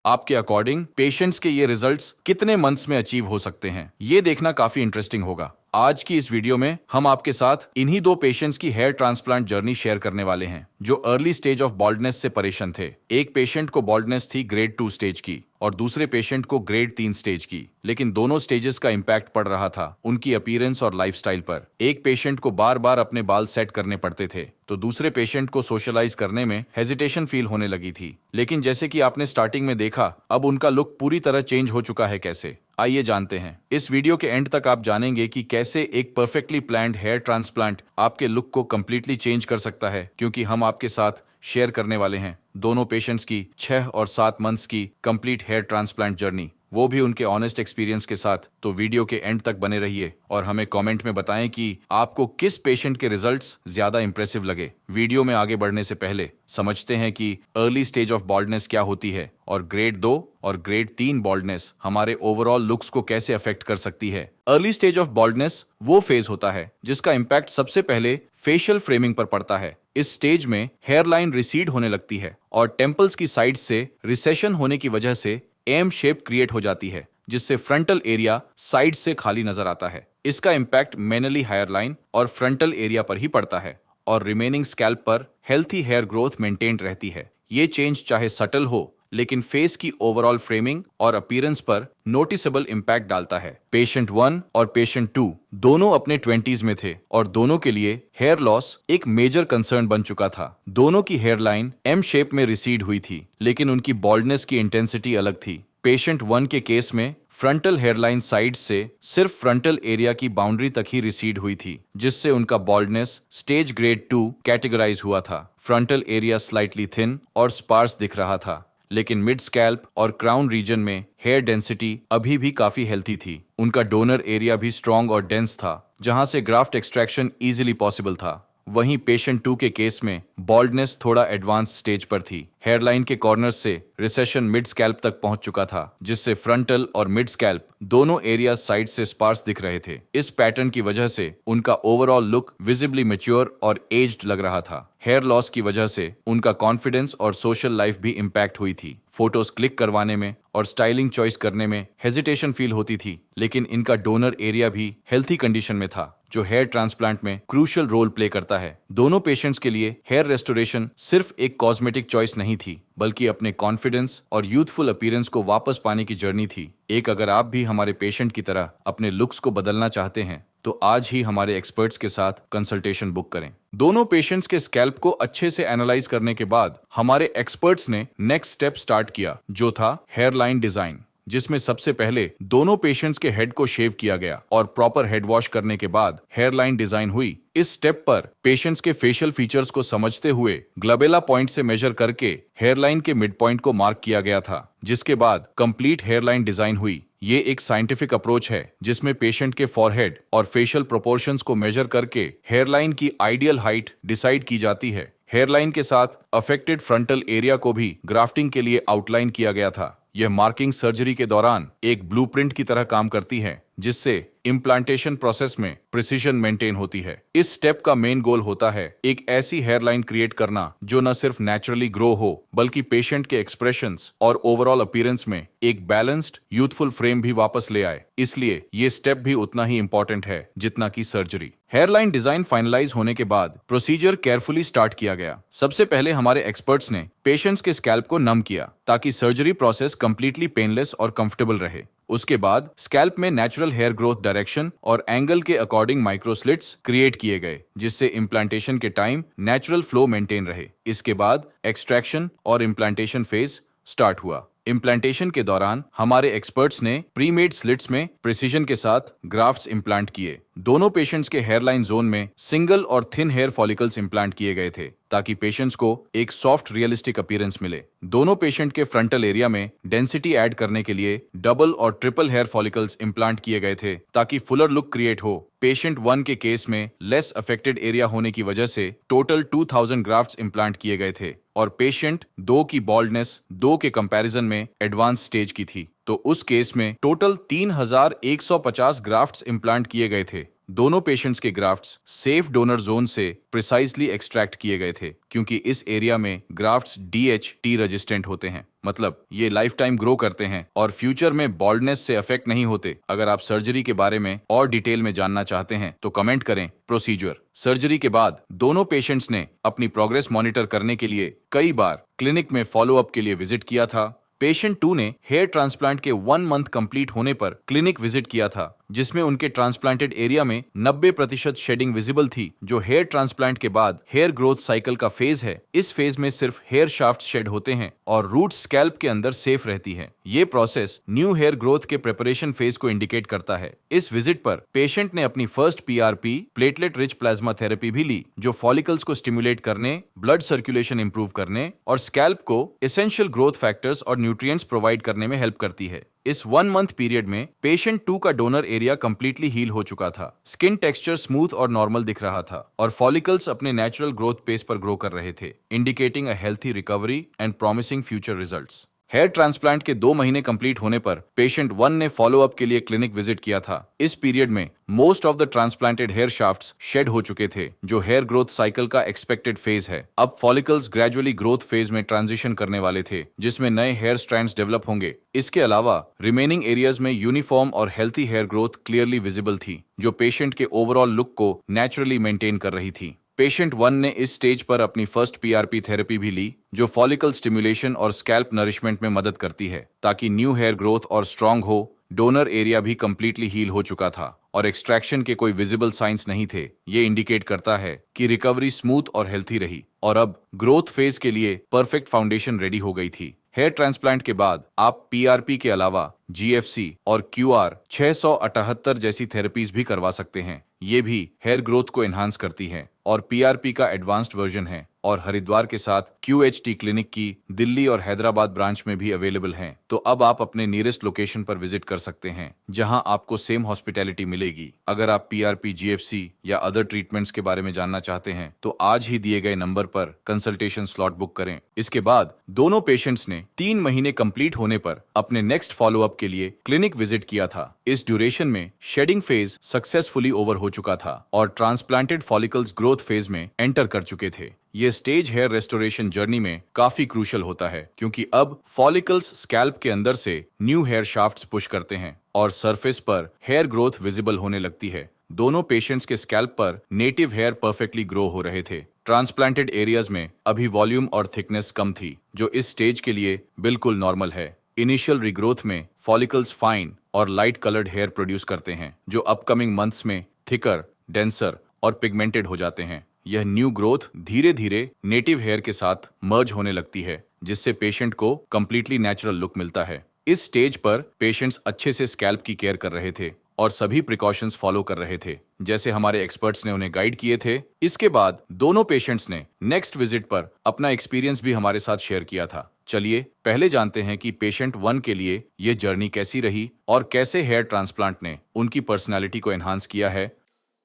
आपके according patients के ये रिजल्ट्स कितने मंथ्स में अचीव हो सकते हैं, ये देखना काफी इंटरेस्टिंग होगा। आज की इस वीडियो में हम आपके साथ इन्हीं दो पेशेंट्स की हेयर ट्रांसप्लांट जर्नी शेयर करने वाले हैं जो अर्ली स्टेज ऑफ बॉल्डनेस से परेशान थे। एक पेशेंट को बॉल्डनेस थी ग्रेड 2 स्टेज की और दूसरे पेशेंट को ग्रेड 3 स्टेज की, लेकिन दोनों स्टेजेस का इम्पैक्ट पड़ रहा था उनकी अपीयरेंस और लाइफस्टाइल पर। एक पेशेंट को बार बार अपने बाल सेट करने पड़ते थे तो दूसरे पेशेंट को सोशलाइज करने में हेजिटेशन फील होने लगी थी। लेकिन जैसे कि आपने स्टार्टिंग में देखा, अब उनका लुक पूरी तरह चेंज हो चुका है। कैसे, आइए जानते हैं। इस वीडियो के एंड तक आप जानेंगे कि कैसे एक परफेक्टली प्लान्ड हेयर ट्रांसप्लांट आपके लुक को कंप्लीटली चेंज कर सकता है, क्योंकि हम आपके साथ शेयर करने वाले हैं दोनों पेशेंट्स की 6 और 7 मंथ्स की कंप्लीट हेयर ट्रांसप्लांट जर्नी, वो भी उनके ऑनेस्ट एक्सपीरियंस के साथ। तो वीडियो के एंड तक बने रहिए और हमें कमेंट में बताएं कि आपको किस पेशेंट के रिजल्ट्स ज्यादा इंप्रेसिव लगे। वीडियो में आगे बढ़ने से पहले समझते हैं कि अर्ली स्टेज ऑफ बॉल्डनेस क्या होती है और ग्रेड 2 और ग्रेड 3 बॉल्डनेस हमारे ओवरऑल लुक्स को कैसे अफेक्ट कर सकती है। अर्ली स्टेज ऑफ बॉल्डनेस वो फेज होता है जिसका इम्पैक्ट सबसे पहले फेशियल फ्रेमिंग पर पड़ता है। इस स्टेज में हेयर लाइन रिसीड होने लगती है और टेम्पल्स की साइड से रिसेशन होने की वजह से एम शेप क्रिएट हो जाती है, जिससे फ्रंटल एरिया साइड से खाली नजर आता है। इसका इम्पैक्ट मेनली हायर लाइन और फ्रंटल एरिया पर ही पड़ता है और रिमेनिंग स्कैल्प पर हेल्थी हेयर ग्रोथ मेंटेन रहती है। ये चेंज चाहे सटल हो, लेकिन फेस की ओवरऑल फ्रेमिंग और अपीयरेंस पर नोटिसेबल इम्पैक्ट डालता है। पेशेंट 1 और पेशेंट 2 दोनों अपने 20s में थे और दोनों के लिए हेयर लॉस एक मेजर कंसर्न बन चुका था। दोनों की हेयर लाइन एम शेप में रिसीड हुई थी, लेकिन उनकी बॉल्डनेस की इंटेंसिटी अलग थी। पेशेंट 1 के केस में फ्रंटल हेयरलाइन साइड से सिर्फ फ्रंटल एरिया की बाउंड्री तक ही रिसीड हुई थी, जिससे उनका बॉल्डनेस स्टेज ग्रेड 2 कैटेगराइज हुआ था। फ्रंटल एरिया स्लाइटली थिन और स्पार्स दिख रहा था, लेकिन मिड स्कैल्प और क्राउन रीजन में हेयर डेंसिटी अभी भी काफी हेल्थी थी। उनका डोनर एरिया भी स्ट्रॉन्ग और डेंस था, जहां से ग्राफ्ट एक्सट्रैक्शन इजीली पॉसिबल था। वहीं पेशेंट 2 के केस में बॉल्डनेस थोड़ा एडवांस स्टेज पर थी। हेयरलाइन के कॉर्नर से रिसेशन मिड स्कैल्प तक पहुंच चुका था, जिससे फ्रंटल और मिड स्कैल्प दोनों एरिया साइड से स्पार्स दिख रहे थे। इस पैटर्न की वजह से उनका ओवरऑल लुक विजिबली मैच्योर और एज्ड लग रहा था। हेयर लॉस की वजह से उनका कॉन्फिडेंस और सोशल लाइफ भी इम्पैक्ट हुई थी। फोटोज क्लिक करवाने में और स्टाइलिंग चॉइस करने में हेजिटेशन फील होती थी, लेकिन इनका डोनर एरिया भी हेल्थी कंडीशन में था, जो हेयर ट्रांसप्लांट में क्रूशियल रोल प्ले करता है। दोनों पेशेंट्स के लिए हेयर रेस्टोरेशन सिर्फ एक कॉस्मेटिक चॉइस नहीं थी, बल्कि अपने कॉन्फिडेंस और यूथफुल अपीयरेंस को वापस पाने की जर्नी थी। अगर आप भी हमारे पेशेंट की तरह अपने लुक्स को बदलना चाहते हैं तो आज ही हमारे एक्सपर्ट्स के साथ कंसल्टेशन बुक करें। दोनों पेशेंट्स के स्कैल्प को अच्छे से एनालाइज करने के बाद हमारे एक्सपर्ट्स ने नेक्स्ट स्टेप स्टार्ट किया, जो था हेयर लाइन डिजाइन, जिसमें सबसे पहले दोनों पेशेंट्स के हेड को शेव किया गया और प्रॉपर हेड वॉश करने के बाद हेयर लाइन डिजाइन हुई। इस स्टेप पर पेशेंट्स के फेशियल फीचर्स को समझते हुए ग्लबेला पॉइंट से मेजर करके हेयरलाइन के मिड पॉइंट को मार्क किया गया था, जिसके बाद कंप्लीट हेयरलाइन डिजाइन हुई। ये एक साइंटिफिक अप्रोच है जिसमें पेशेंट के फॉरहेड और फेशियल प्रोपोर्शंस को मेजर करके हेयरलाइन की आइडियल हाइट डिसाइड की जाती है। हेयरलाइन के साथ अफेक्टेड फ्रंटल एरिया को भी ग्राफ्टिंग के लिए आउटलाइन किया गया था। यह मार्किंग सर्जरी के दौरान एक ब्लूप्रिंट की तरह काम करती है, जिससे इम्प्लांटेशन प्रोसेस में प्रिसीजन मेंटेन होती है। इस स्टेप का मेन गोल होता है एक ऐसी हेयरलाइन क्रिएट करना जो न सिर्फ नेचुरली ग्रो हो, बल्कि पेशेंट के एक्सप्रेशंस और ओवरऑल अपीयरेंस में एक बैलेंस्ड यूथफुल फ्रेम भी वापस ले आए। इसलिए ये स्टेप भी उतना ही इंपॉर्टेंट है जितना कि सर्जरी। हेयरलाइन डिजाइन फाइनलाइज होने के बाद प्रोसीजर केयरफुली स्टार्ट किया गया। सबसे पहले हमारे एक्सपर्ट्स ने पेशेंट्स के स्कैल्प को नम किया ताकि सर्जरी प्रोसेस कंप्लीटली पेनलेस और कंफर्टेबल रहे। उसके बाद स्कैल्प में नेचुरल हेयर ग्रोथ डायरेक्शन और एंगल के अकॉर्डिंग माइक्रोस्लिट्स क्रिएट किए गए, जिससे इम्प्लांटेशन के टाइम नेचुरल फ्लो मेंटेन रहे। इसके बाद एक्सट्रैक्शन और इम्प्लांटेशन फेज स्टार्ट हुआ। इम्प्लांटेशन के दौरान हमारे एक्सपर्ट्स ने प्रीमेड स्लिट्स में प्रिसीजन के साथ ग्राफ्ट्स इम्प्लांट किए। दोनों पेशेंट्स के हेयरलाइन जोन में सिंगल और थिन हेयर फॉलिकल्स इम्प्लांट किए गए थे ताकि पेशेंट्स को एक सॉफ्ट रियलिस्टिक अपीयरेंस मिले। दोनों पेशेंट के फ्रंटल एरिया में डेंसिटी ऐड करने के लिए डबल और ट्रिपल हेयर फॉलिकल्स इम्प्लांट किए गए थे ताकि फुलर लुक क्रिएट हो। पेशेंट 1 के केस में लेस अफेक्टेड एरिया होने की वजह से टोटल 2000 ग्राफ्ट्स इम्प्लांट किए गए थे और पेशेंट 2 की बॉल्डनेस 2 के कंपैरिजन में एडवांस स्टेज की थी, तो उस केस में टोटल 3150 ग्राफ्ट्स इम्प्लांट किए गए थे। दोनों पेशेंट्स के ग्राफ्ट्स सेफ डोनर जोन से प्रिसाइजली एक्सट्रैक्ट किए गए थे, क्योंकि इस एरिया में ग्राफ्ट्स DHT रेजिस्टेंट होते हैं, मतलब ये लाइफ टाइम ग्रो करते हैं और फ्यूचर में बॉल्डनेस से अफेक्ट नहीं होते। अगर आप सर्जरी के बारे में और डिटेल में जानना चाहते हैं तो कमेंट करें। प्रोसीजर: सर्जरी के बाद दोनों पेशेंट्स ने अपनी प्रोग्रेस मॉनिटर करने के लिए कई बार क्लिनिक में फॉलोअप के लिए विजिट किया था। पेशेंट 2 ने हेयर ट्रांसप्लांट के 1 मंथ कंप्लीट होने पर क्लिनिक विजिट किया था, जिसमें उनके ट्रांसप्लांटेड एरिया में 90% शेडिंग विजिबल थी, जो हेयर ट्रांसप्लांट के बाद हेयर ग्रोथ साइकिल का फेज है। इस फेज में सिर्फ हेयर शाफ्ट शेड होते हैं और रूट स्कैल्प के अंदर सेफ रहती है। ये प्रोसेस न्यू हेयर ग्रोथ के प्रिपरेशन फेज को इंडिकेट करता है। इस विजिट पर पेशेंट ने अपनी first PRP platelet rich plasma therapy भी ली, जो फॉलिकल्स को स्टिमुलेट करने, ब्लड सर्कुलेशन इंप्रूव करने और स्कैल्प को एसेंशियल ग्रोथ फैक्टर्स और न्यूट्रिएंट्स प्रोवाइड करने में हेल्प करती है। इस 1 मंथ पीरियड में पेशेंट 2 का डोनर एरिया कंप्लीटली हील हो चुका था। स्किन टेक्सचर स्मूथ और नॉर्मल दिख रहा था और फॉलिकल्स अपने नेचुरल ग्रोथ पेस पर ग्रो कर रहे थे, indicating a healthy recovery and promising future results. Hair transplant के 2 महीने कंप्लीट होने पर पेशेंट 1 ने फॉलोअप के लिए क्लिनिक विजिट किया था। इस पीरियड में most of the transplanted hair shafts shed हो चुके थे, जो हेयर ग्रोथ साइकिल का एक्सपेक्टेड फेज है। अब फॉलिकल्स ग्रेजुअली ग्रोथ फेज में ट्रांजिशन करने वाले थे, जिसमें नए हेयर स्ट्रैंड्स डेवलप होंगे। इसके अलावा रिमेनिंग एरियाज में यूनिफॉर्म और healthy hair growth clearly visible थी, जो पेशेंट के ओवरऑल लुक को नेचुरली मेंटेन कर रही थी। पेशेंट 1 ने इस स्टेज पर अपनी फर्स्ट PRP थेरेपी भी ली, जो फॉलिकल स्टिमुलेशन और स्कैल्प नरिशमेंट में मदद करती है, ताकि न्यू हेयर ग्रोथ और स्ट्रांग हो। डोनर एरिया भी कंप्लीटली हील हो चुका था और एक्सट्रैक्शन के कोई विजिबल साइंस नहीं थे। ये इंडिकेट करता है कि रिकवरी स्मूथ और हेल्थी रही और अब ग्रोथ फेज के लिए परफेक्ट फाउंडेशन रेडी हो गई थी। हेयर ट्रांसप्लांट के बाद आप PRP के अलावा GFC और QR 678 जैसी थेरेपीज भी करवा सकते हैं। ये भी हेयर ग्रोथ को एनहांस करती है और PRP का एडवांस्ड वर्जन है और हरिद्वार के साथ QHT क्लिनिक की दिल्ली और हैदराबाद ब्रांच में भी अवेलेबल हैं। तो अब आप अपने नियरेस्ट लोकेशन पर विजिट कर सकते हैं, जहां आपको सेम हॉस्पिटैलिटी मिलेगी। अगर आप PRP, GFC या अदर ट्रीटमेंट्स के बारे में जानना चाहते हैं तो आज ही दिए गए नंबर पर कंसल्टेशन स्लॉट बुक करें। इसके बाद दोनों पेशेंट्स ने 3 महीने कंप्लीट होने पर अपने नेक्स्ट फॉलोअप के लिए क्लिनिक विजिट किया था। इस ड्यूरेशन में शेडिंग फेज सक्सेसफुली ओवर हो चुका था और ट्रांसप्लांटेड फॉलिकल्स ग्रोथ फेज में एंटर कर चुके थे। ये स्टेज हेयर रेस्टोरेशन जर्नी में काफी क्रूशियल होता है, क्योंकि अब फॉलिकल्स स्कैल्प के अंदर से न्यू हेयर शाफ्ट्स पुश करते हैं और सरफेस पर हेयर ग्रोथ विजिबल होने लगती है। दोनों पेशेंट्स के स्कैल्प पर नेटिव हेयर परफेक्टली ग्रो हो रहे थे। ट्रांसप्लांटेड एरियाज में अभी वॉल्यूम और थिकनेस कम थी, जो इस स्टेज के लिए बिल्कुल नॉर्मल है। इनिशियल रिग्रोथ में फॉलिकल्स फाइन और लाइट कलर्ड हेयर प्रोड्यूस करते हैं, जो अपकमिंग मंथ्स में थिकर, डेंसर और पिगमेंटेड हो जाते हैं। यह न्यू ग्रोथ धीरे धीरे नेटिव हेयर के साथ मर्ज होने लगती है, जिससे पेशेंट को कंप्लीटली नेचुरल लुक मिलता है। इस स्टेज पर पेशेंट्स अच्छे से स्कैल्प की केयर कर रहे थे और सभी प्रिकॉशंस फॉलो कर रहे थे, जैसे हमारे एक्सपर्ट्स ने उन्हें गाइड किए थे। इसके बाद दोनों पेशेंट्स ने नेक्स्ट विजिट पर अपना एक्सपीरियंस भी हमारे साथ शेयर किया था। चलिए पहले जानते हैं कि पेशेंट 1 के लिए ये जर्नी कैसी रही और कैसे हेयर ट्रांसप्लांट ने उनकी पर्सनैलिटी को एनहांस किया है।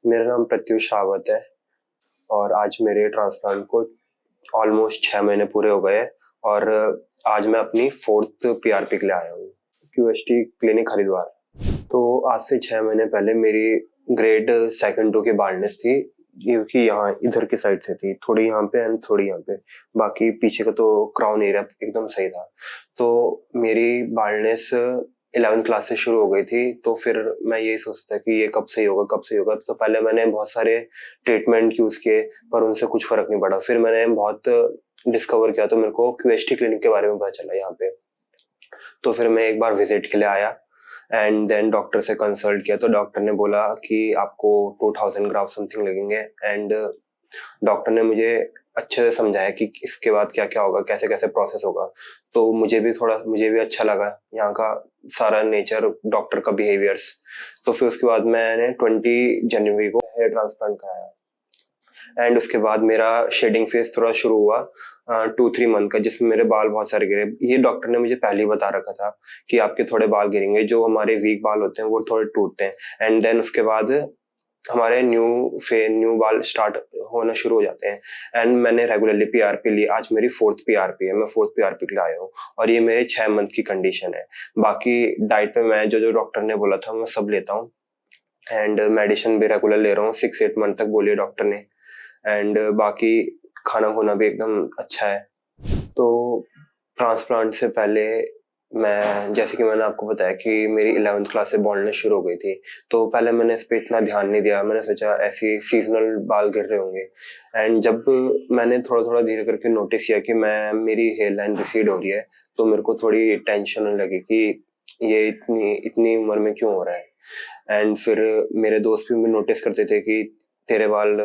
मेरा नाम प्रत्युष रावत है और आज मेरे ट्रांसप्लांट को ऑलमोस्ट 6 महीने पूरे हो गए और आज मैं अपनी 4th PRP के लिए आया हूँ QHT क्लिनिक हरिद्वार। तो आज से 6 महीने पहले मेरी ग्रेड 2 की बाल्डनेस थी, क्योंकि यहाँ इधर की साइड से थी, थोड़ी यहाँ पे एंड थोड़ी यहाँ पे, बाकी पीछे का तो क्राउन एरिया एकदम सही था। तो मेरी बाल्डनेस 11th क्लास से शुरू हो गई थी। तो फिर मैं यही सोचता कि ये कब सही होगा, कब सही होगा। तो पहले मैंने बहुत सारे ट्रीटमेंट यूज किए, पर उनसे कुछ फर्क नहीं पड़ा। फिर मैंने बहुत डिस्कवर किया, तो मेरे को QHT क्लिनिक के बारे में पता चला यहाँ पे। तो फिर मैं एक बार विजिट के लिए आया एंड देन डॉक्टर से कंसल्ट किया। तो डॉक्टर ने बोला कि आपको 2000 ग्राम समथिंग लगेंगे एंड डॉक्टर ने मुझे अच्छे से समझाया कि इसके बाद क्या क्या होगा, कैसे कैसे प्रोसेस होगा। तो मुझे भी अच्छा लगा यहाँ का सारा नेचर, डॉक्टर का बिहेवियर्स। तो फिर उसके बाद मैंने 20 जनवरी को हेयर ट्रांसप्लांट कराया एंड उसके बाद मेरा शेडिंग फेज थोड़ा शुरू हुआ 2-3 मंथ का, जिसमें मेरे बाल बहुत सारे गिरे। ये डॉक्टर ने मुझे पहले ही बता रखा था कि आपके थोड़े बाल गिरेंगे, जो हमारे वीक बाल होते हैं वो थोड़े टूटते हैं एंड देन उसके बाद हमारे न्यू बाल स्टार्ट होना शुरू हो जाते हैं। एंड मैंने रेगुलरली PRP ली। आज मेरी 4th PRP है, मैं 4th PRP के लिए आया हूँ और ये मेरे 6 मंथ की कंडीशन है। बाकी डाइट पे मैं जो डॉक्टर ने बोला था मैं सब लेता हूँ एंड मेडिसिन भी रेगुलर ले रहा हूँ, 6-8 मंथ तक बोलिए डॉक्टर ने। एंड बाकी खाना खुना भी एकदम अच्छा है। तो ट्रांसप्लांट से पहले मैं, जैसे कि मैंने आपको बताया कि मेरी 11th क्लास से बॉल्डनेस शुरू हो गई थी, तो पहले मैंने इस पे इतना ध्यान नहीं दिया। मैंने सोचा ऐसे ही सीजनल बाल गिर रहे होंगे। एंड जब मैंने थोड़ा-थोड़ा धीरे करके नोटिस किया कि मेरी हेयर लाइन रिसीड हो रही है, तो मेरे को थोड़ी टेंशन होने लगी कि ये इतनी इतनी उम्र में क्यों हो रहा है? एंड फिर मेरे दोस्त भी नोटिस करते थे कि तेरे बाल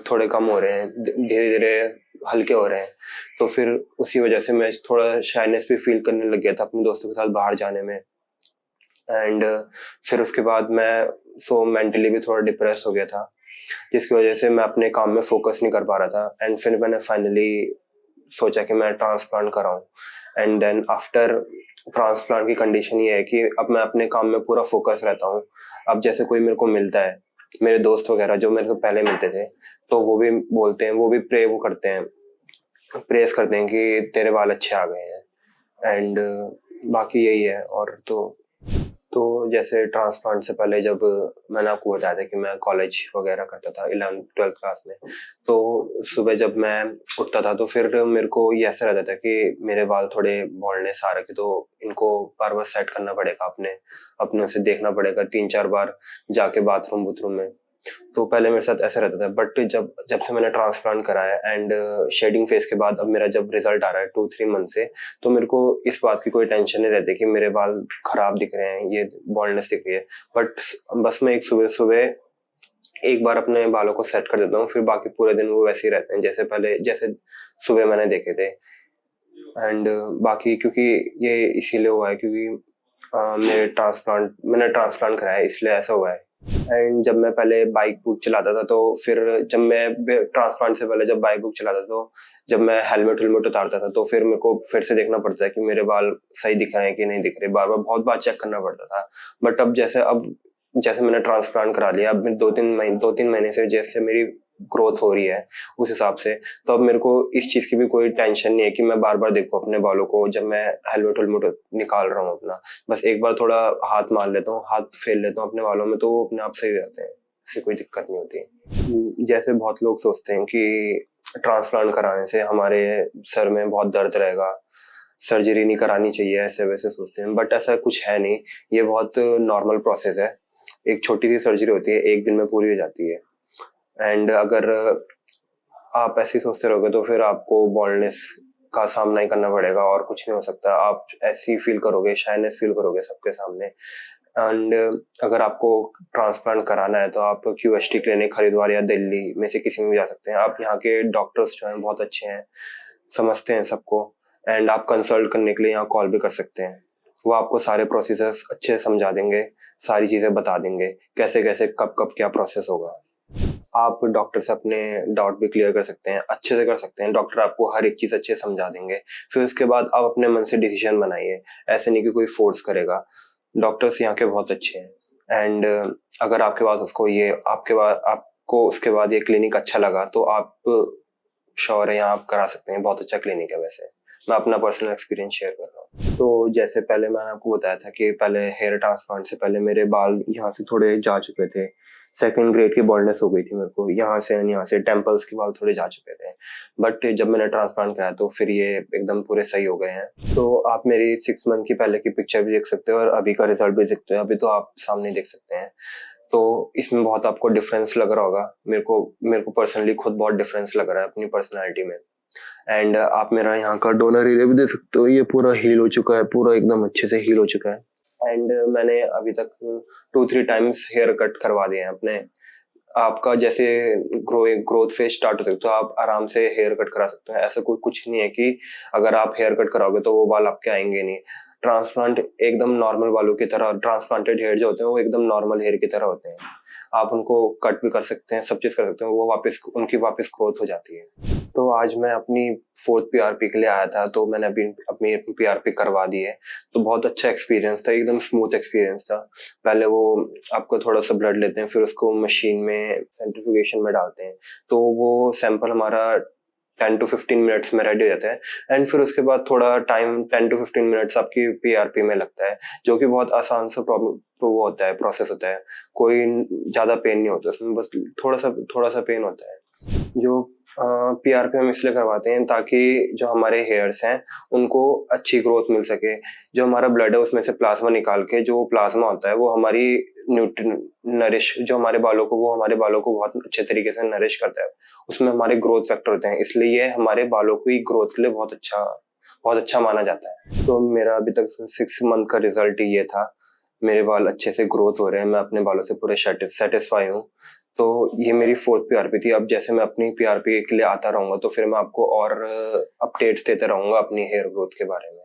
थोड़े कम हो रहे हैं, धीरे-धीरे हल्के हो रहे हैं। तो फिर उसी वजह से मैं थोड़ा शाइनेस भी फील करने लग गया था अपने दोस्तों के साथ बाहर जाने में। एंड फिर उसके बाद मैं मेंटली भी थोड़ा डिप्रेस हो गया था, जिसकी वजह से मैं अपने काम में फोकस नहीं कर पा रहा था। एंड फिर मैंने फाइनली सोचा कि मैं ट्रांसप्लांट कराऊं। एंड देन आफ्टर ट्रांसप्लांट की कंडीशन ये है कि अब मैं अपने काम में पूरा फोकस रहता हूँ। अब जैसे कोई मेरे को मिलता है, मेरे दोस्त वगैरह जो मेरे को पहले मिलते थे, तो वो भी बोलते हैं, वो भी करते हैं, प्रेस करते हैं कि तेरे बाल अच्छे आ गए हैं। एंड बाकी यही है। और तो जैसे ट्रांसप्लांट से पहले जब मैंने आपको बताया था कि मैं कॉलेज वगैरह करता था 11th-12th क्लास में, तो सुबह जब मैं उठता था तो फिर मेरे को ये ऐसा रहता था कि मेरे बाल थोड़े बॉल्डनेस आ रखे, तो इनको बार बार सेट करना पड़ेगा, अपने से देखना पड़ेगा 3-4 बार जाके बाथरूम वूथरूम में। तो पहले मेरे साथ ऐसा रहता था, बट जब जब से मैंने ट्रांसप्लांट कराया एंड शेडिंग फेज के बाद अब मेरा जब रिजल्ट आ रहा है 2-3 मंथ से, तो मेरे को इस बात की कोई टेंशन नहीं रहती कि मेरे बाल खराब दिख रहे हैं, ये बॉल्डनेस दिख रही है। बट बस मैं एक सुबह सुबह एक बार अपने बालों को सेट कर देता हूँ, फिर बाकी पूरे दिन वो वैसे ही रहते हैं जैसे सुबह मैंने देखे थे। एंड बाकी क्योंकि ये इसीलिए हुआ है क्योंकि मैंने ट्रांसप्लांट कराया है, इसलिए ऐसा हुआ है। एंड जब मैं पहले बाइक बुक चलाता था, तो फिर जब मैं ट्रांसप्लांट से पहले जब बाइक बुक चलाता था, तो जब मैं हेलमेट वेलमेट उतारता था, तो फिर मेरे को फिर से देखना पड़ता है कि मेरे बाल सही दिख रहे हैं कि नहीं दिख रहे, बार बार बहुत बार चेक करना पड़ता था। बट अब जैसे मैंने ट्रांसप्लांट करा लिया, अब मैं 2-3 महीने से जैसे मेरी ग्रोथ हो रही है उस हिसाब से, तो अब मेरे को इस चीज की भी कोई टेंशन नहीं है कि मैं बार बार देखूं अपने बालों को जब मैं हेलमेट वेलमेट निकाल रहा हूँ अपना। बस एक बार थोड़ा हाथ मार लेता हूँ, हाथ फेर लेता हूँ अपने बालों में, तो वो अपने आप सही हो जाते हैं, इससे कोई दिक्कत नहीं होती। जैसे बहुत लोग सोचते हैं कि ट्रांसप्लांट कराने से हमारे सर में बहुत दर्द रहेगा, सर्जरी नहीं करानी चाहिए, ऐसे वैसे सोचते हैं, बट ऐसा कुछ है नहीं। ये बहुत नॉर्मल प्रोसेस है। एक छोटी सी सर्जरी होती है, 1 दिन में पूरी हो जाती है। एंड अगर आप ऐसे ही सोचते रहोगे तो फिर आपको बॉल्डनेस का सामना ही करना पड़ेगा और कुछ नहीं हो सकता। आप ऐसे ही फील करोगे, शाइनेस फील करोगे सबके सामने। एंड अगर आपको ट्रांसप्लांट कराना है तो आप क्यूएसटी क्लिनिक हरिद्वार या दिल्ली में से किसी में भी जा सकते हैं। आप यहाँ के डॉक्टर्स जो हैं बहुत अच्छे हैं, समझते हैं सबको। एंड आप कंसल्ट करने के लिए यहाँ कॉल भी कर सकते हैं। वो आपको सारे प्रोसीजर्स अच्छे से समझा देंगे, सारी चीजें बता देंगे, कैसे कैसे कब कब क्या प्रोसेस होगा। आप डॉक्टर से अपने डाउट भी क्लियर कर सकते हैं, अच्छे से कर सकते हैं। डॉक्टर आपको हर एक चीज अच्छे से समझा देंगे। फिर उसके बाद आप अपने मन से डिसीजन बनाइए, ऐसे नहीं कि कोई फोर्स करेगा। डॉक्टर्स यहाँ के बहुत अच्छे हैं। एंड अगर आपको उसके बाद ये क्लिनिक अच्छा लगा, तो आप श्योर है यहाँ आप करा सकते हैं। बहुत अच्छा क्लिनिक है वैसे। मैं अपना पर्सनल एक्सपीरियंस शेयर कर रहा हूँ। तो जैसे पहले मैंने आपको बताया था कि पहले हेयर ट्रांसप्लांट से पहले मेरे बाल यहाँ से थोड़े जा चुके थे। सेकंड ग्रेड की बॉल्डनेस हो गई थी मेरे को, यहाँ से टेम्पल्स के बाल थोड़े जा चुके थे। बट जब मैंने ट्रांसप्लांट कराया तो फिर ये एकदम पूरे सही हो गए हैं। तो आप मेरी 6 मंथ की पहले की पिक्चर भी देख सकते हो और अभी का रिजल्ट भी देख सकते हो। अभी तो आप सामने देख सकते हैं। तो इसमें बहुत आपको डिफरेंस लग रहा होगा। मेरे को पर्सनली खुद बहुत डिफरेंस लग रहा है अपनी पर्सनैलिटी में। एंड आप मेरा यहाँ का डोनर एरिया भी देख सकते हो, ये पूरा हील हो चुका है, पूरा एकदम अच्छे से हील हो चुका है। एंड मैंने अभी तक 2-3 टाइम्स हेयर कट करवा दिए हैं अपने। आपका जैसे ग्रोथ फेज स्टार्ट होता है तो आप आराम से हेयर कट करा सकते हैं। ऐसा कोई कुछ नहीं है कि अगर आप हेयर कट कराओगे तो वो बाल आपके आएंगे नहीं। ट्रांसप्लांट एकदम नॉर्मल बालों की तरह, ट्रांसप्लांटेड हेयर जो होते हैं वो एकदम नॉर्मल हेयर की तरह होते हैं। आप उनको कट भी कर सकते हैं, सब चीज कर सकते हैं, वो उनकी वापस ग्रोथ हो जाती है। तो आज मैं अपनी 4th पीआरपी के लिए आया था, तो मैंने अभी अपनी पीआरपी करवा दी है। तो बहुत अच्छा एक्सपीरियंस था, एकदम स्मूथ एक्सपीरियंस था। पहले वो आपको थोड़ा सा ब्लड लेते हैं, फिर उसको मशीन में सेंट्रीफ्यूगेशन में डालते हैं, तो वो सैंपल हमारा 10 to 15 मिनट्स में रेडी हो जाते हैं। एंड फिर उसके बाद थोड़ा टाइम 10 टू 15 मिनट्स आपकी पीआरपी में लगता है, जो कि बहुत आसान सा वो होता है, प्रोसेस होता है। कोई ज्यादा पेन नहीं होता उसमें, बस थोड़ा सा पेन होता है। जो पीआरपी हम इसलिए करवाते हैं ताकि जो हमारे हेयर्स हैं उनको अच्छी ग्रोथ मिल सके। जो हमारा ब्लड है उसमें से प्लाज्मा निकाल के, जो प्लाज्मा होता है वो हमारी नरिश जो हमारे बालों को, वो हमारे बालों को बहुत अच्छे तरीके से नरिश करता है। उसमें हमारे ग्रोथ फैक्टर होते हैं, इसलिए ये हमारे बालों की ग्रोथ के लिए बहुत अच्छा माना जाता है। तो मेरा अभी तक 6 मंथ का रिजल्ट ये था। मेरे बाल अच्छे से ग्रोथ हो रहे हैं, मैं अपने बालों से पूरे सेटिस्फाई हूँ। तो ये मेरी 4th पीआरपी थी। अब जैसे मैं अपनी पीआरपी के लिए आता रहूंगा तो फिर मैं आपको और अपडेट्स देते रहूंगा अपनी हेयर ग्रोथ के बारे में।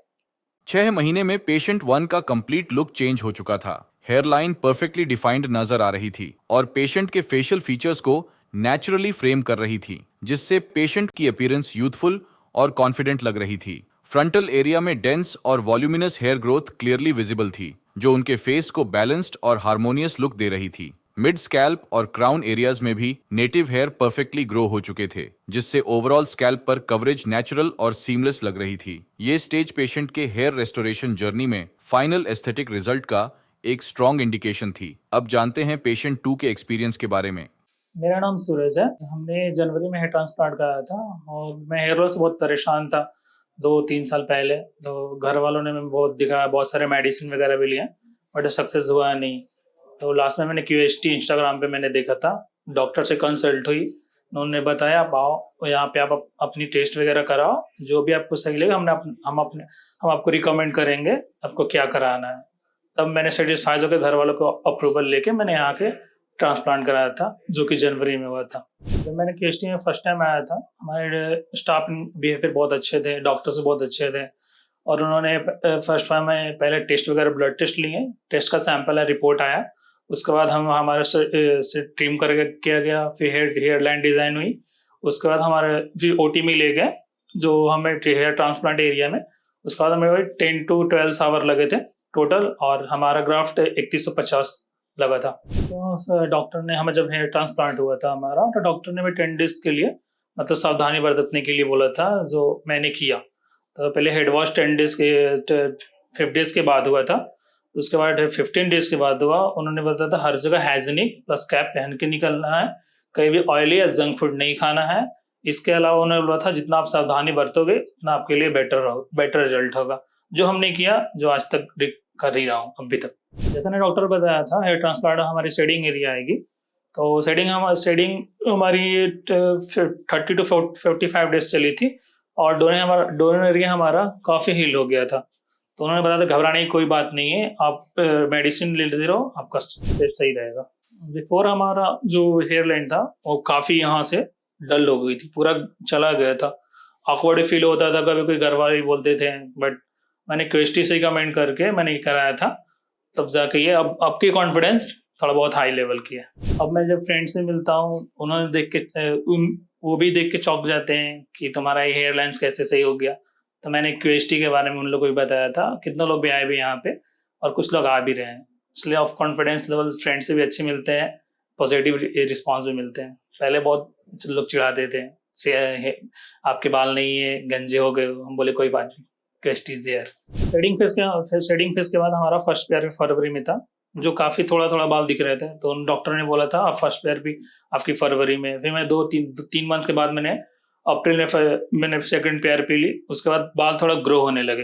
6 महीने में पेशेंट 1 का कंप्लीट लुक चेंज हो चुका था। हेयरलाइन परफेक्टली डिफाइंड नजर आ रही थी और पेशेंट के फेशियल फीचर्स को नेचुरली फ्रेम कर रही थी, जिससे पेशेंट की अपीयरेंस यूथफुल और कॉन्फिडेंट लग रही थी। फ्रंटल एरिया में डेंस और voluminous hair growth clearly visible थी, जो उनके फेस को बैलेंस्ड और हार्मोनियस लुक दे रही थी। मिड स्कैल्प और क्राउन एरियाज में भी नेटिव हेयर परफेक्टली ग्रो हो चुके थे, जिससे ओवरऑल स्कैल्प पर कवरेज नेचुरल और सीमलेस लग रही थी। ये स्टेज पेशेंट के हेयर रेस्टोरेशन जर्नी में फाइनल एस्थेटिक रिजल्ट का एक स्ट्रॉन्ग इंडिकेशन थी। अब जानते हैं पेशेंट 2 के एक्सपीरियंस के बारे में। मेरा नाम सूरज है। हमने जनवरी में हेयर ट्रांसप्लांट कराया था और मैं हेयर लॉस से बहुत परेशान था 2-3 साल पहले। तो घर वालों ने मैं बहुत दिखाया, बहुत सारे मेडिसिन वगैरह भी लिए, बट सक्सेस हुआ नहीं। तो लास्ट में मैंने क्यूएसटी इंस्टाग्राम पे मैंने देखा था, डॉक्टर से कंसल्ट हुई, उन्होंने बताया आप आओ यहाँ पे, आप अपनी टेस्ट वगैरह कराओ, जो भी आपको सही लगे हम आपको रिकमेंड करेंगे आपको क्या कराना है। तब मैंने सेटिस्फाइड होकर घर वालों को अप्रूवल लेके मैंने यहाँ के ट्रांसप्लांट कराया था, जो कि जनवरी में हुआ था। जब मैंने केएसटी में फर्स्ट टाइम आया था, हमारे स्टाफ बिहेवियर बहुत अच्छे थे, डॉक्टर्स बहुत अच्छे थे, और उन्होंने फर्स्ट टाइम में पहले टेस्ट वगैरह ब्लड टेस्ट लिए, टेस्ट का सैंपल है, रिपोर्ट आया, उसके बाद हम हमारे से ट्रिम करके किया गया, फिर हेयर लाइन डिज़ाइन हुई, उसके बाद हमारे फिर ओटी में ले गए जो हमें हेयर ट्रांसप्लांट एरिया में। उसके बाद हमें 10 to 12 आवर लगे थे टोटल, और हमारा ग्राफ्ट 3150 लगा था। तो डॉक्टर ने हमें, जब हेयर ट्रांसप्लांट हुआ था हमारा, तो डॉक्टर ने हमें 10 डेज के लिए मतलब सावधानी बरतने के लिए बोला था, जो मैंने किया। तो पहले हेड वॉश 5 डेज के बाद हुआ था, उसके बाद 15 डेज के बाद हुआ। उन्होंने बताया था हर जगह हाइजीनिक प्लस कैप पहन के निकलना है, कहीं भी ऑयली या जंक फूड नहीं खाना है। इसके अलावा उन्होंने बोला था जितना आप सावधानी बरतोगे उतना आपके लिए बेटर रिजल्ट होगा, जो हमने किया, जो आज तक कर ही रहा हूँ अभी तक। जैसा ने डॉक्टर बताया था, हेयर ट्रांसप्लांट हमारी शेडिंग एरिया आएगी, तो शेडिंग हमारी 30 to 45 डेज चली थी, और डोनर एरिया हमारा काफ़ी हील हो गया था। तो उन्होंने बताया था घबराने की कोई बात नहीं है, आप मेडिसिन लेते रहो, आपका सही रहेगा। बिफोर हमारा जो हेयर लाइन था वो काफ़ी यहाँ से डल हो गई थी, पूरा चला गया था, ऑकवर्ड फील होता था, कभी कोई घर वाले बोलते थे, बट मैंने क्वेस्टी से कमेंट करके मैंने कराया था, तब जाके ये अब की कॉन्फिडेंस थोड़ा बहुत हाई लेवल की है। अब मैं जब फ्रेंड से मिलता हूँ, उन्होंने देख के वो भी देख के चौंक जाते हैं कि तुम्हारा ये हेयर लाइन्स कैसे सही हो गया। तो मैंने क्यूएसटी के बारे में उन लोगों को भी बताया था, कितने लोग भी आए भी यहाँ पे, और कुछ लोग आ भी रहे हैं, इसलिए ऑफ कॉन्फिडेंस लेवल फ्रेंड से भी अच्छे मिलते हैं, पॉजिटिव रिस्पांस भी मिलते हैं। पहले बहुत लोग चिढ़ाते थे, आपके बाल नहीं है, गंजे हो गए, हम बोले कोई बात नहीं, QST is there. Shedding phase के बाद हमारा फर्स्ट पेयर फरवरी में था, जो काफ़ी थोड़ा बाल दिख रहे थे, तो उन डॉक्टर ने बोला था आप फर्स्ट पेयर भी आपकी फरवरी में। फिर मैं 2-3 मंथ के बाद मैंने अप्रैल में मैंने सेकंड पीआरपी ली, उसके बाद बाल थोड़ा ग्रो होने लगे।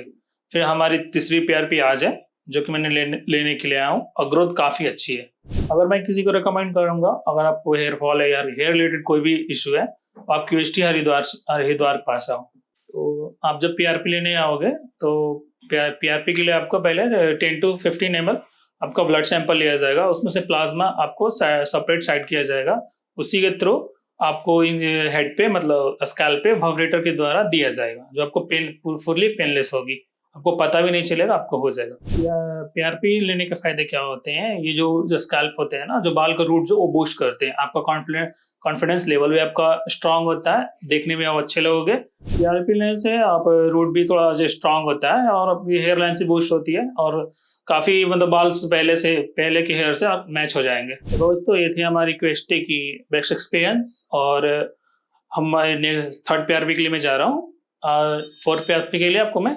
फिर हमारी तीसरी पीआरपी आज है, जो कि मैंने लेने के लिए आया हूँ, और ग्रोथ काफ़ी अच्छी है। अगर मैं किसी को रिकमेंड करूँगा, अगर आपको हेयर फॉल है या हेयर रिलेटेड कोई भी इशू है, तो आप क्यूएसटी हरिद्वार के पास आओ। तो आप जब पीआरपी लेने आओगे तो पीआरपी के लिए आपको पहले 10 to 15 ml आपका ब्लड सैंपल लिया जाएगा, उसमें से प्लाज्मा आपको सेपरेट साइड किया जाएगा, उसी के थ्रू आपको हेड पे मतलब स्कैल्प पे वाइब्रेटर के द्वारा दिया जाएगा, जो आपको फुल्ली पेनलेस होगी, आपको पता भी नहीं चलेगा, आपको हो जाएगा। पीआरपी लेने के फायदे क्या होते हैं, ये जो स्कैल्प होते हैं ना, जो बाल का रूट जो वो बूस्ट करते हैं, आपका कॉन्फिडेंस लेवल भी आपका स्ट्रांग होता है, देखने में आप अच्छे लगोगे। पीआरपी लेने से आप रूट भी थोड़ा स्ट्रांग होता है, और आपकी हेयर लाइन से बूस्ट होती है, और काफ़ी मतलब बाल पहले के हेयर से आप मैच हो जाएंगे। तो दोस्तों, ये थी हमारी क्वेस्टी की बेस्ट एक्सपीरियंस, और हम थर्ड PRP के लिए मैं जा रहा हूँ। फोर्थ PRP के लिए आपको मैं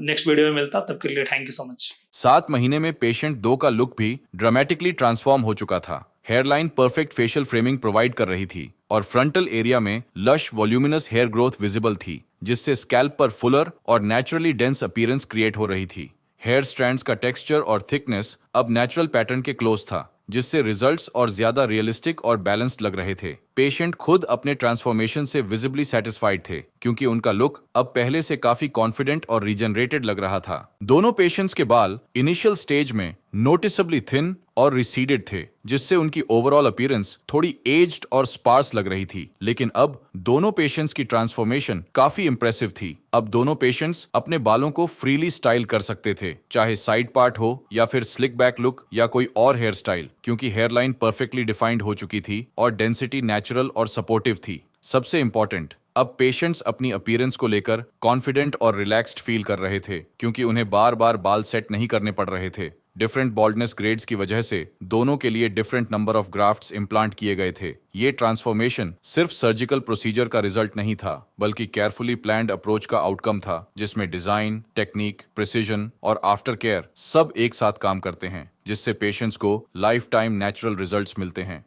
नेक्स्ट वीडियो में मिलता हूँ। तब के लिए थैंक यू सो मच। 7 महीने में पेशेंट 2 का लुक भी ड्रामेटिकली ट्रांसफॉर्म हो चुका था। Hairline perfect facial framing provide कर रही थी और फ्रंटल एरिया में lush voluminous hair growth visible थी, जिससे स्कैल्प पर फुलर और नेचुरली डेंस अपीयरेंस क्रिएट हो रही थी। हेयर स्ट्रैंड्स का टेक्सचर और थिकनेस अब नेचुरल पैटर्न के क्लोज था, जिससे रिजल्ट्स और ज्यादा रियलिस्टिक और बैलेंस्ड लग रहे थे। पेशेंट खुद अपने ट्रांसफॉर्मेशन से विजिबली सेटिस्फाइड थे, क्योंकि उनका लुक अब पहले से काफी कॉन्फिडेंट और रीजनरेटेड लग रहा था। दोनों पेशेंट्स के बाल इनिशियल स्टेज में नोटिसेबली थिन और रिसीडेड थे, जिससे उनकी ओवरऑल अपीयरेंस थोड़ी एज्ड और स्पार्स लग रही थी। लेकिन अब दोनों पेशेंट्स की ट्रांसफॉर्मेशन काफी इंप्रेसिव थी। अब दोनों पेशेंट्स अपने बालों को फ्रीली स्टाइल कर सकते थे, चाहे साइड पार्ट हो या फिर स्लिक बैक लुक या कोई और हेयर स्टाइल, क्योंकि हेयरलाइन परफेक्टली डिफाइंड हो चुकी थी और डेंसिटी नेचुरल और सपोर्टिव थी। सबसे इंपॉर्टेंट, अब पेशेंट्स अपनी अपीयरेंस को लेकर कॉन्फिडेंट और रिलैक्स्ड फील कर रहे थे, क्योंकि उन्हें बार बार बाल सेट नहीं करने पड़ रहे थे। डिफरेंट बॉल्डनेस ग्रेड्स की वजह से दोनों के लिए different number of grafts implant किए गए थे। ये ट्रांसफॉर्मेशन सिर्फ सर्जिकल प्रोसीजर का रिजल्ट नहीं था, बल्कि केयरफुली प्लान्ड अप्रोच का आउटकम था, जिसमें डिजाइन, टेक्निक, प्रिसीजन और आफ्टर केयर सब एक साथ काम करते हैं, जिससे पेशेंट्स को लाइफ टाइम नेचुरल रिजल्ट्स मिलते हैं।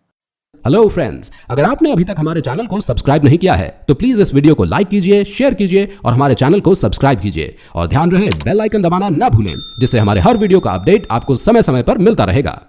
हेलो फ्रेंड्स, अगर आपने अभी तक हमारे चैनल को सब्सक्राइब नहीं किया है तो प्लीज इस वीडियो को लाइक कीजिए, शेयर कीजिए और हमारे चैनल को सब्सक्राइब कीजिए। और ध्यान रहे बेल आइकन दबाना ना भूलें, जिससे हमारे हर वीडियो का अपडेट आपको समय समय पर मिलता रहेगा।